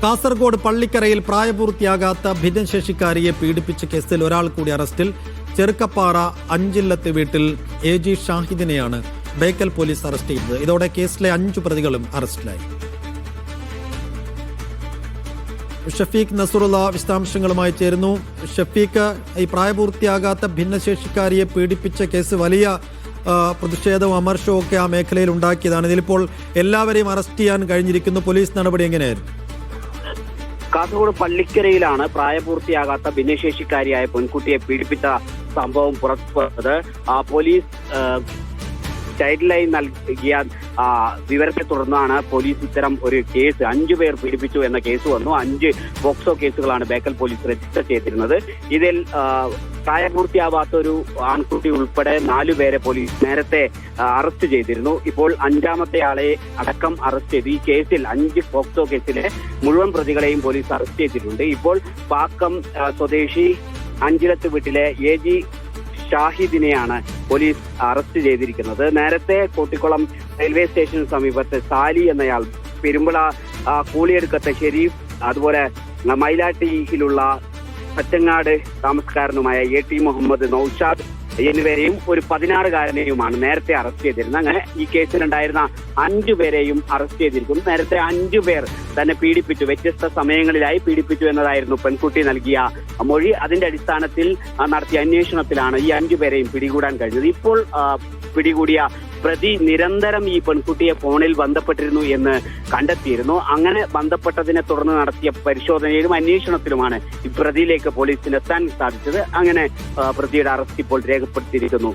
കാസർഗോഡ് പള്ളിക്കരയിൽ പ്രായപൂർത്തിയാകാത്ത ഭിന്നശേഷിക്കാരിയെ പീഡിപ്പിച്ച കേസിൽ ഒരാൾ കൂടി അറസ്റ്റിൽ. ചെറുക്കപ്പാറ അഞ്ചില്ലത്ത് വീട്ടിൽ AG ഷാഹിദിനെയാണ് ബേക്കൽ പോലീസ് അറസ്റ്റ് ചെയ്തത്. ഇതോടെ കേസിലെ 5 പ്രതികളും അറസ്റ്റിലായി. ഷഫീഖ് നസറുള്ള വിശദാംശങ്ങളുമായി ചേരുന്നു. ഷഫീഖ്, ഈ പ്രായപൂർത്തിയാകാത്ത ഭിന്നശേഷിക്കാരിയെ പീഡിപ്പിച്ച കേസ് വലിയ പ്രതിഷേധവും അമർഷവും ഒക്കെ ആ മേഖലയിൽ ഉണ്ടാക്കിയതാണ്. ഇതിലിപ്പോൾ എല്ലാവരെയും അറസ്റ്റ് ചെയ്യാൻ കഴിഞ്ഞിരിക്കുന്നു. പോലീസ് നടപടി എങ്ങനെയായിരുന്നു? കാസർഗോഡ് പള്ളിക്കരയിലാണ് പ്രായപൂർത്തിയാകാത്ത ഭിന്നശേഷിക്കാരിയായ പെൺകുട്ടിയെ പീഡിപ്പിച്ച സംഭവം പുറത്തുവന്നത്. പോലീസ് ചൈൽഡ് ലൈൻ നൽകിയ വിവരത്തെ തുടർന്നാണ് പോലീസ് ഇത്തരം ഒരു കേസ് 5 പേർ പീഡിപ്പിച്ചു എന്ന കേസ് വന്നു. 5 പോക്സോ കേസുകളാണ് ബേക്കൽ പോലീസ് രജിസ്റ്റർ ചെയ്തിരുന്നത്. ഇതിൽ പ്രായപൂർത്തിയാവാത്ത ഒരു ആൺകുട്ടി ഉൾപ്പെടെ 4 പേരെ പോലീസ് നേരത്തെ അറസ്റ്റ് ചെയ്തിരുന്നു. ഇപ്പോൾ 5ാമത്തെ ആളെ അടക്കം അറസ്റ്റ് ചെയ്തു. ഈ കേസിൽ 5 പോക്സോ കേസിലെ മുഴുവൻ പ്രതികളെയും പോലീസ് അറസ്റ്റ് ചെയ്തിട്ടുണ്ട്. ഇപ്പോൾ പാക്കം സ്വദേശി അഞ്ചിലത്ത് വീട്ടിലെ AG ഷാഹിദിനെയാണ് പോലീസ് അറസ്റ്റ് ചെയ്തിരിക്കുന്നത്. നേരത്തെ കോട്ടിക്കുളം റെയിൽവേ സ്റ്റേഷന് സമീപത്ത് സാലി എന്നയാൾ, പെരുമ്പള കൂളിയെടുക്കത്തെ ഷെരീഫ്, അതുപോലെ മൈലാട്ടിയിലുള്ള പച്ചങ്ങാട് താമസക്കാരനുമായ AT മുഹമ്മദ് നൌഷാദ് എന്നിവരെയും ഒരു 16കാരനെയുമാണ് നേരത്തെ അറസ്റ്റ് ചെയ്തിരുന്നത്. അങ്ങനെ ഈ കേസിലുണ്ടായിരുന്ന 5 പേരെയും അറസ്റ്റ് ചെയ്തിരിക്കുന്നു. നേരത്തെ 5 പേർ തന്നെ പീഡിപ്പിച്ചു, വ്യത്യസ്ത സമയങ്ങളിലായി പീഡിപ്പിച്ചു എന്നതായിരുന്നു പെൺകുട്ടി നൽകിയ മൊഴി. അതിന്റെ അടിസ്ഥാനത്തിൽ നടത്തിയ അന്വേഷണത്തിലാണ് ഈ 5 പേരെയും പിടികൂടാൻ കഴിഞ്ഞത്. ഇപ്പോൾ പിടികൂടിയ പ്രതി നിരന്തരം ഈ പെൺകുട്ടിയെ ഫോണിൽ ബന്ധപ്പെട്ടിരുന്നു എന്ന് കണ്ടെത്തിയിരുന്നു. അങ്ങനെ ബന്ധപ്പെട്ടതിനെ തുടർന്ന് നടത്തിയ പരിശോധനയിലും അന്വേഷണത്തിലുമാണ് ഈ പ്രതിയിലേക്ക് പോലീസിന് എത്താൻ സാധിച്ചത്. അങ്ങനെ പ്രതിയുടെ അറസ്റ്റ് ഇപ്പോൾ രേഖപ്പെടുത്തിയിരിക്കുന്നു.